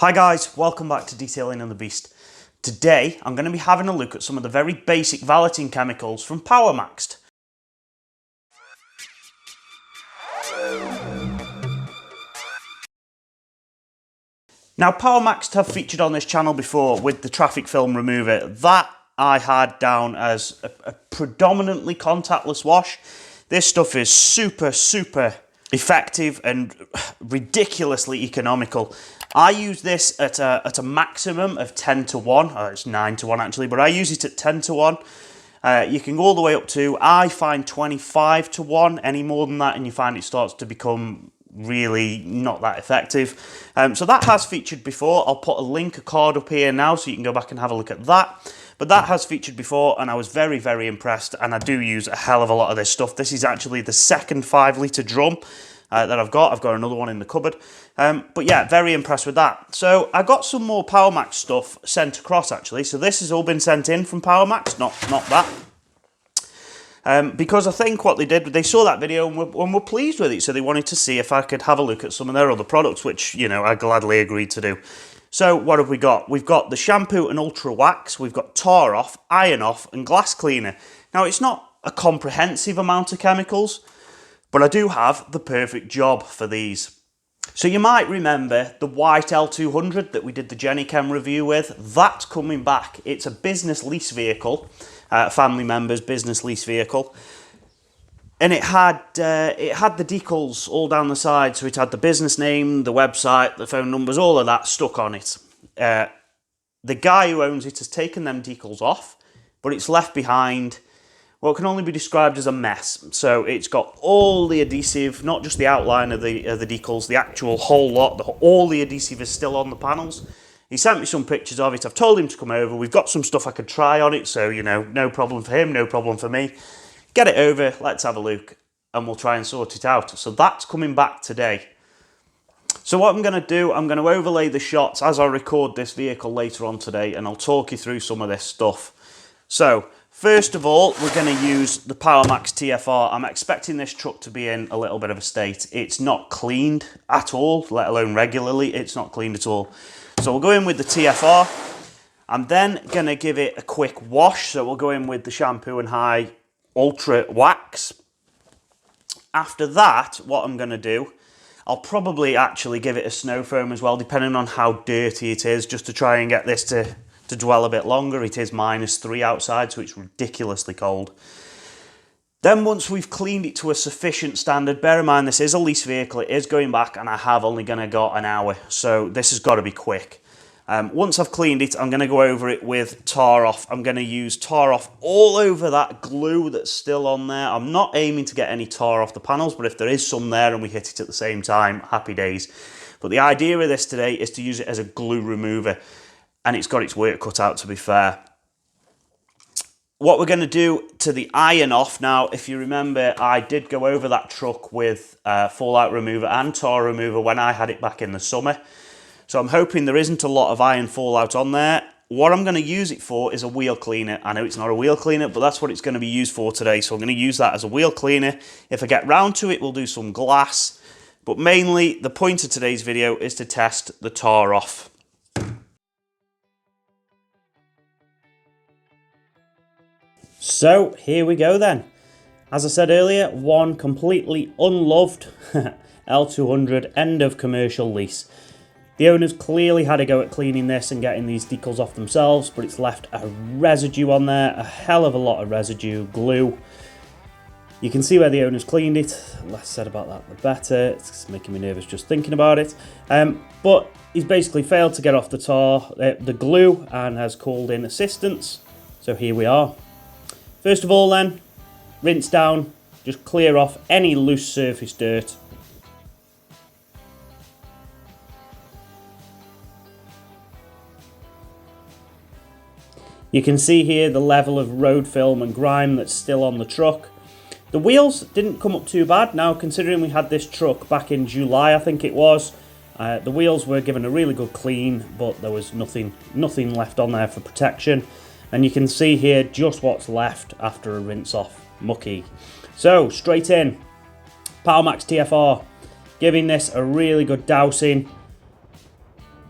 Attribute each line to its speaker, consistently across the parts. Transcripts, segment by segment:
Speaker 1: Hi guys, welcome back to Detailing and the Beast. Today I'm going to be having a look at some of the very basic valeting chemicals from PowerMaxed. Now PowerMaxed have featured on this channel before with the traffic film remover. That I had down as a predominantly contactless wash. This stuff is super effective and ridiculously economical. I use this at a maximum of 10 to 1. It's 9 to 1 actually, but I use it at 10 to 1. You can go all the way up to, I find 25 to 1. Any more than that and you find it starts to become really not that effective. So that has featured before. I'll put a card up here now so you can go back and have a look at that. But that has featured before and I was very impressed, and I do use a hell of a lot of this stuff. This is actually the second 5-litre drum that I've got. I've got another one in the cupboard. But yeah, very impressed with that. So I got some more PowerMaxed stuff sent across actually. So this has all been sent in from PowerMaxed, not that. Because I think what they did, they saw that video and were pleased with it. So they wanted to see if I could have a look at some of their other products, which, you know, I gladly agreed to do. So what have we got? We've got the shampoo and ultra wax. We've got tar off, iron off and glass cleaner. Now it's not a comprehensive amount of chemicals, but I do have the perfect job for these. So you might remember the white L200 that we did the Jennychem review with. That's coming back. It's a business lease vehicle, family member's business lease vehicle. And it had the decals all down the side. So it had the business name, the website, the phone numbers, all of that stuck on it. The guy who owns it has taken them decals off, but it's left behind what can only be described as a mess. So it's got all the adhesive, not just the outline of the decals, the actual whole lot, all the adhesive is still on the panels. He sent me some pictures of it. I've told him to come over. We've got some stuff I could try on it, so, you know, no problem for him, no problem for me. Get it over, let's have a look, and we'll try and sort it out. So that's coming back today. So what I'm going to do, I'm going to overlay the shots as I record this vehicle later on today, and I'll talk you through some of this stuff. So, first of all, we're going to use the PowerMaxed TFR. I'm expecting this truck to be in a little bit of a state. It's not cleaned at all, let alone regularly. It's not cleaned at all. So we'll go in with the TFR. I'm then going to give it a quick wash. So we'll go in with the shampoo and high ultra wax. After that, what I'm going to do, I'll probably actually give it a snow foam as well, depending on how dirty it is, just to try and get this to dwell a bit longer. It is -3 outside, so it's ridiculously cold. Then once we've cleaned it to a sufficient standard, bear in mind this is a lease vehicle, it is going back, and I have only got an hour, so this has got to be quick. Once I've cleaned it, I'm going to go over it with tar off. I'm going to use tar off all over that glue that's still on there. I'm not aiming to get any tar off the panels, but if there is some there and we hit it at the same time, happy days. But the idea of this today is to use it as a glue remover, and it's got its work cut out, to be fair. What we're going to do to the iron off now, if you remember, I did go over that truck with fallout remover and tar remover when I had it back in the summer. So I'm hoping there isn't a lot of iron fallout on there. What I'm going to use it for is a wheel cleaner. I know it's not a wheel cleaner, but that's what it's going to be used for today. So I'm going to use that as a wheel cleaner. If I get round to it, we'll do some glass. But mainly, the point of today's video is to test the tar off. So here we go then. As I said earlier, one completely unloved L200 end of commercial lease. The owners clearly had a go at cleaning this and getting these decals off themselves, but it's left a residue on there, a hell of a lot of residue, glue. You can see where the owners cleaned it. Less said about that, the better. It's making me nervous just thinking about it. But he's basically failed to get off the glue, and has called in assistance. So here we are. First of all then, rinse down, just clear off any loose surface dirt. You can see here the level of road film and grime that's still on the truck. The wheels didn't come up too bad. Now, considering we had this truck back in July, I think it was, the wheels were given a really good clean, but there was nothing left on there for protection. And you can see here just what's left after a rinse off, mucky. So, straight in, PowerMaxed TFR, giving this a really good dousing.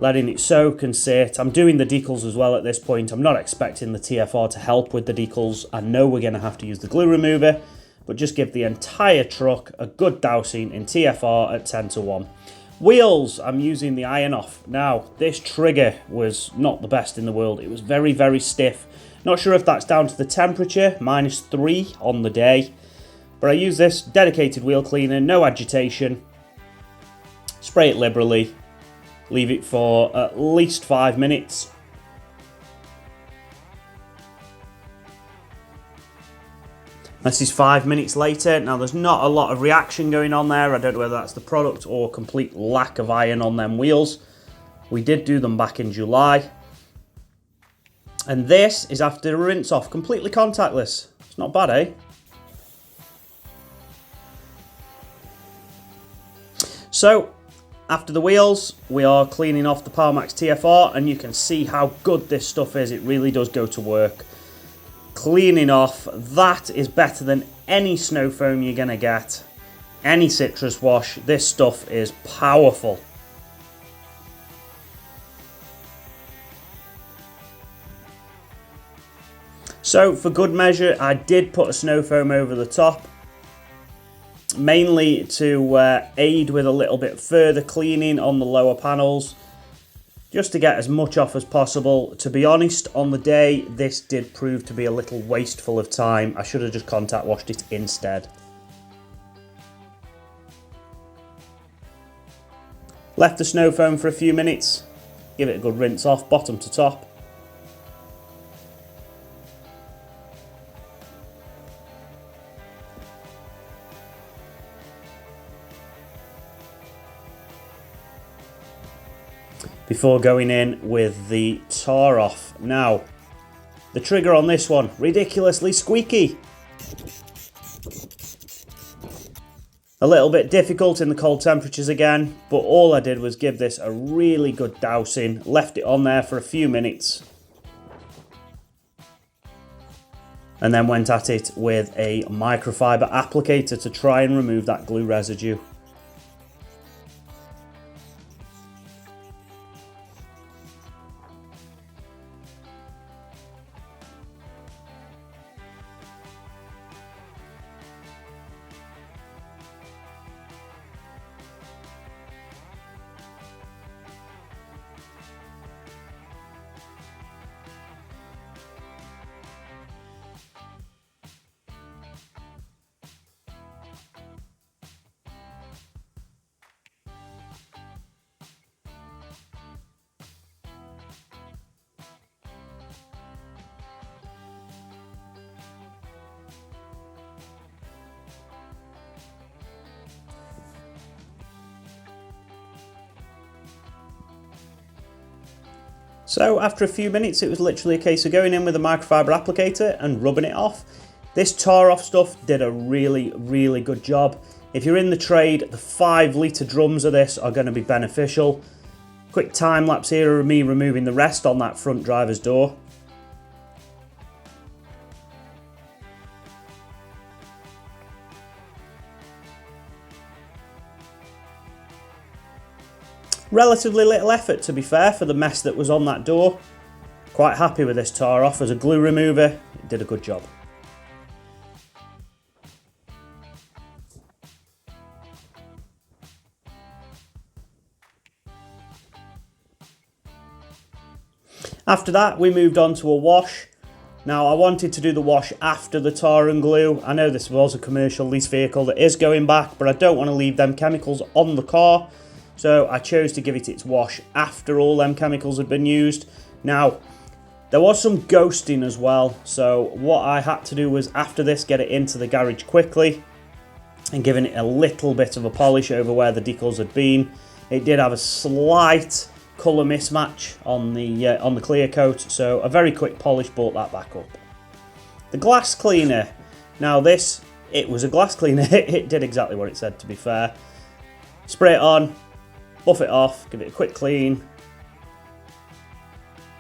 Speaker 1: letting it soak and sit. I'm doing the decals as well at this point. I'm not expecting the TFR to help with the decals. I know we're going to have to use the glue remover, but just give the entire truck a good dousing in TFR at 10:1. Wheels, I'm using the iron off. Now, this trigger was not the best in the world. It was very, very stiff. Not sure if that's down to the temperature, -3 on the day. But I use this dedicated wheel cleaner, no agitation. Spray it liberally. Leave it for at least 5 minutes. This is 5 minutes later. Now there's not a lot of reaction going on there. I don't know whether that's the product or complete lack of iron on them wheels. We did do them back in July. And this is after a rinse off, completely contactless. It's not bad, eh? So, after the wheels, we are cleaning off the Powermax TFR, and you can see how good this stuff is. It really does go to work. Cleaning off, that is better than any snow foam you're going to get. Any citrus wash, this stuff is powerful. So for good measure, I did put a snow foam over the top. Mainly to aid with a little bit further cleaning on the lower panels. Just to get as much off as possible. To be honest, on the day, this did prove to be a little wasteful of time. I should have just contact washed it instead. Left the snow foam for a few minutes. Give it a good rinse off, bottom to top. Before going in with the tar off. Now, the trigger on this one, ridiculously squeaky. A little bit difficult in the cold temperatures again, but all I did was give this a really good dousing, left it on there for a few minutes, and then went at it with a microfiber applicator to try and remove that glue residue. So after a few minutes, it was literally a case of going in with a microfiber applicator and rubbing it off. This tar off stuff did a really, really good job. If you're in the trade, the 5 litre drums of this are going to be beneficial. Quick time lapse here of me removing the rest on that front driver's door. Relatively little effort, to be fair, for the mess that was on that door. Quite happy with this tar off. As a glue remover, it did a good job. After that, we moved on to a wash. Now, I wanted to do the wash after the tar and glue. I know this was a commercial lease vehicle that is going back, but I don't want to leave them chemicals on the car. So I chose to give it its wash after all them chemicals had been used. Now, there was some ghosting as well. So what I had to do was, after this, get it into the garage quickly and giving it a little bit of a polish over where the decals had been. It did have a slight colour mismatch on the clear coat, so a very quick polish brought that back up. The glass cleaner. Now this, it was a glass cleaner. It did exactly what it said, to be fair. Spray it on, buff it off, give it a quick clean,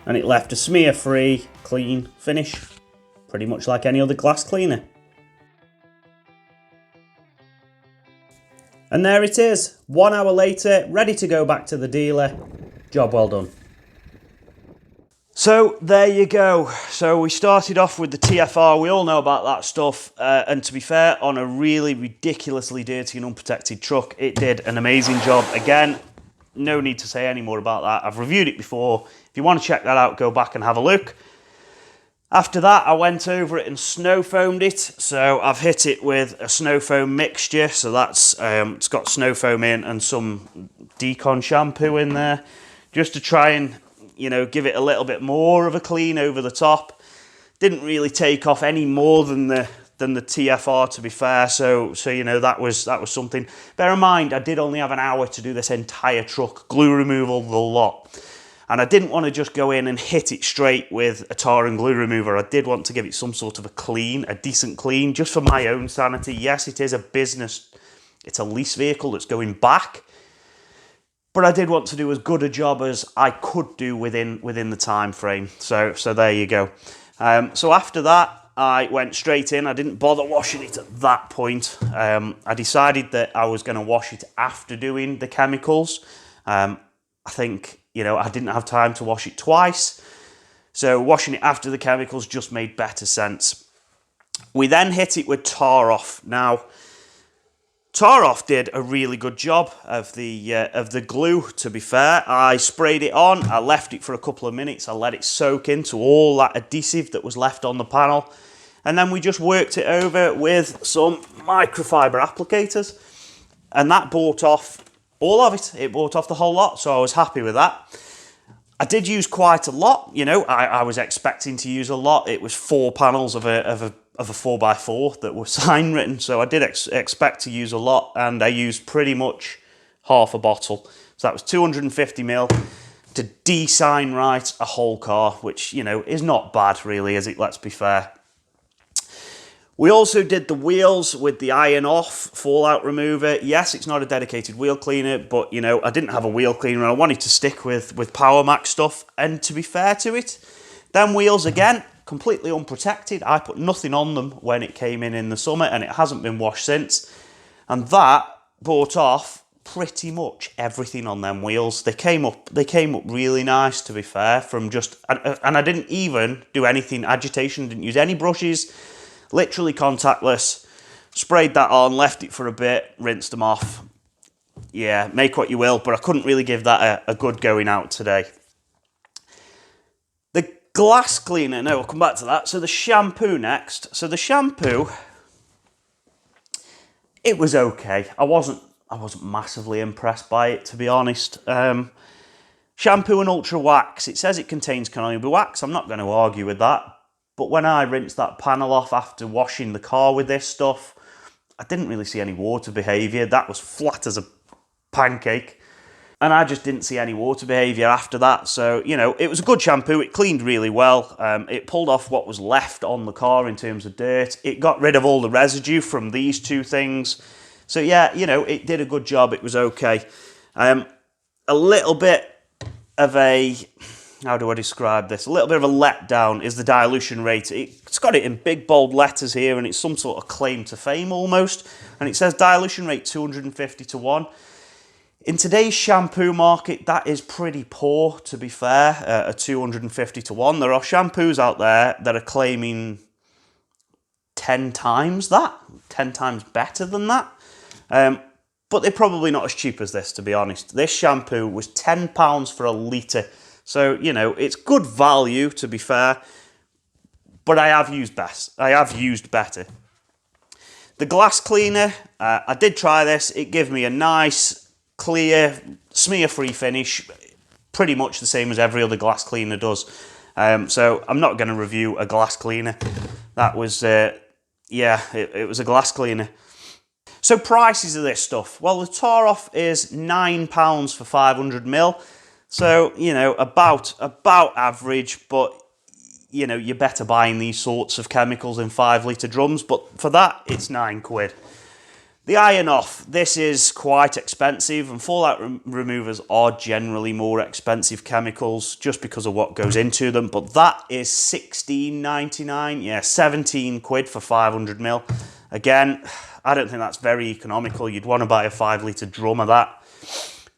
Speaker 1: and it left a smear-free, clean finish, pretty much like any other glass cleaner. And there it is, 1 hour later, ready to go back to the dealer. Job well done. So there you go. So we started off with the TFR. We all know about that stuff. And to be fair, on a really ridiculously dirty and unprotected truck, it did an amazing job. Again, no need to say any more about that. I've reviewed it before. If you want to check that out, go back and have a look. After that, I went over it and snow foamed it. So I've hit it with a snow foam mixture. So that's it's got snow foam in and some Decal shampoo in there, just to try and, you know, give it a little bit more of a clean over the top. Didn't really take off any more than the TFR, to be fair. So you know, that was something. Bear in mind, I did only have an hour to do this entire truck, glue removal, the lot. And I didn't want to just go in and hit it straight with a tar and glue remover. I did want to give it some sort of a clean, a decent clean, just for my own sanity. Yes, it is a business, it's a lease vehicle that's going back. But I did want to do as good a job as I could do within the time frame. So there you go. So after that, I went straight in. I didn't bother washing it at that point. I decided that I was going to wash it after doing the chemicals. I think, you know, I didn't have time to wash it twice. So washing it after the chemicals just made better sense. We then hit it with Tar Off. Now, Tar Off did a really good job of the glue, to be fair. I sprayed it on, I left it for a couple of minutes, I let it soak into all that adhesive that was left on the panel, and then we just worked it over with some microfiber applicators, and that brought off all of it. It brought off the whole lot, so I was happy with that. I did use quite a lot, you know, I was expecting to use a lot. It was 4 panels of a 4x4 that were sign written, so I did expect to use a lot, and I used pretty much half a bottle. So that was 250ml to de-sign write a whole car, which, you know, is not bad really, is it? Let's be fair. We also did the wheels with the iron off fallout remover. Yes, it's not a dedicated wheel cleaner, but, you know, I didn't have a wheel cleaner and I wanted to stick with Power Max stuff. And to be fair to it, them wheels again, completely unprotected. I put nothing on them when it came in the summer, and it hasn't been washed since. And that brought off pretty much everything on them wheels. They came up really nice, to be fair, from just, and I didn't even do anything agitation, didn't use any brushes, literally contactless. Sprayed that on, left it for a bit, rinsed them off. Yeah, make what you will, but I couldn't really give that a good going out today. The glass cleaner, no, we'll come back to that. So the shampoo next. So the shampoo, it was okay. I wasn't massively impressed by it, to be honest. Shampoo and ultra wax. It says it contains canola wax. I'm not going to argue with that. But when I rinsed that panel off after washing the car with this stuff, I didn't really see any water behaviour. That was flat as a pancake. And I just didn't see any water behaviour after that. So, you know, it was a good shampoo. It cleaned really well. It pulled off what was left on the car in terms of dirt. It got rid of all the residue from these two things. So, yeah, you know, it did a good job. It was okay. A little bit of a, how do I describe this? A little bit of a letdown is the dilution rate. It's got it in big bold letters here, and it's some sort of claim to fame almost. And it says dilution rate 250 to 1. In today's shampoo market, that is pretty poor, to be fair, a 250 to 1. There are shampoos out there that are claiming 10 times that, 10 times better than that. But they're probably not as cheap as this, to be honest. This shampoo was £10 for a litre. So, you know, it's good value, to be fair. But I have used better. The glass cleaner, I did try this. It gave me a nice, clear, smear-free finish. Pretty much the same as every other glass cleaner does. So I'm not going to review a glass cleaner. That was, yeah, it was a glass cleaner. So prices of this stuff. Well, the Tar Off is £9 for 500ml. So, you know, about average, but, you know, you're better buying these sorts of chemicals in 5-litre drums, but for that, it's £9. The Iron Off, this is quite expensive, and fallout removers are generally more expensive chemicals just because of what goes into them, but that is £16.99, yeah, £17 for 500ml. Again, I don't think that's very economical. You'd want to buy a 5-litre drum of that.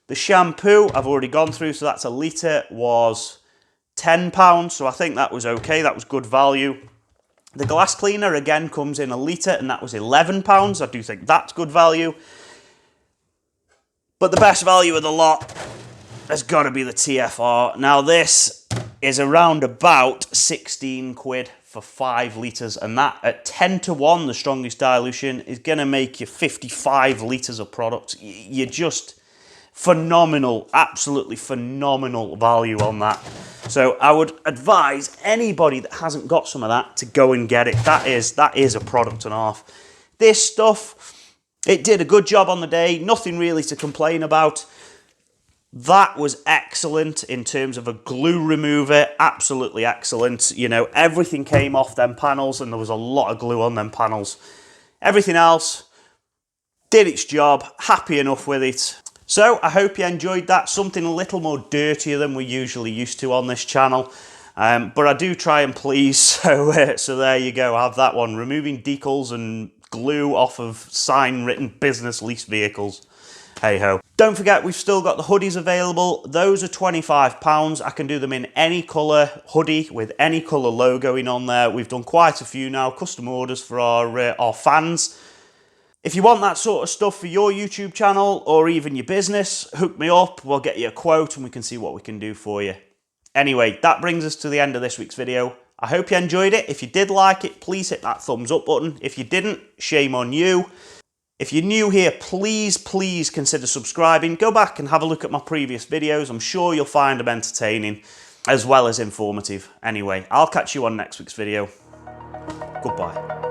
Speaker 1: The shampoo, I've already gone through, so that's a litre, was £10, so I think that was okay, that was good value. The glass cleaner, again, comes in a litre, and that was £11. I do think that's good value. But the best value of the lot has got to be the TFR. Now this is around about 16 quid for 5 litres, and that at 10 to 1, the strongest dilution, is going to make you 55 litres of product. You're just phenomenal, absolutely phenomenal value on that. So I would advise anybody that hasn't got some of that to go and get it. That is a product and a half. This stuff, it did a good job on the day, nothing really to complain about. That was excellent in terms of a glue remover, absolutely excellent. You know, everything came off them panels and there was a lot of glue on them panels. Everything else did its job, happy enough with it. So I hope you enjoyed that, something a little more dirtier than we're usually used to on this channel. But I do try and please, so there you go, have that one. Removing decals and glue off of sign-written business lease vehicles. Hey ho. Don't forget, we've still got the hoodies available. Those are £25. I can do them in any colour hoodie with any colour logoing on there. We've done quite a few now, custom orders for our fans. If you want that sort of stuff for your YouTube channel or even your business, hook me up, we'll get you a quote and we can see what we can do for you. Anyway, that brings us to the end of this week's video. I hope you enjoyed it. If you did like it, please hit that thumbs up button. If you didn't, shame on you. If you're new here, please consider subscribing. Go back and have a look at my previous videos. I'm sure you'll find them entertaining as well as informative. Anyway, I'll catch you on next week's video. Goodbye.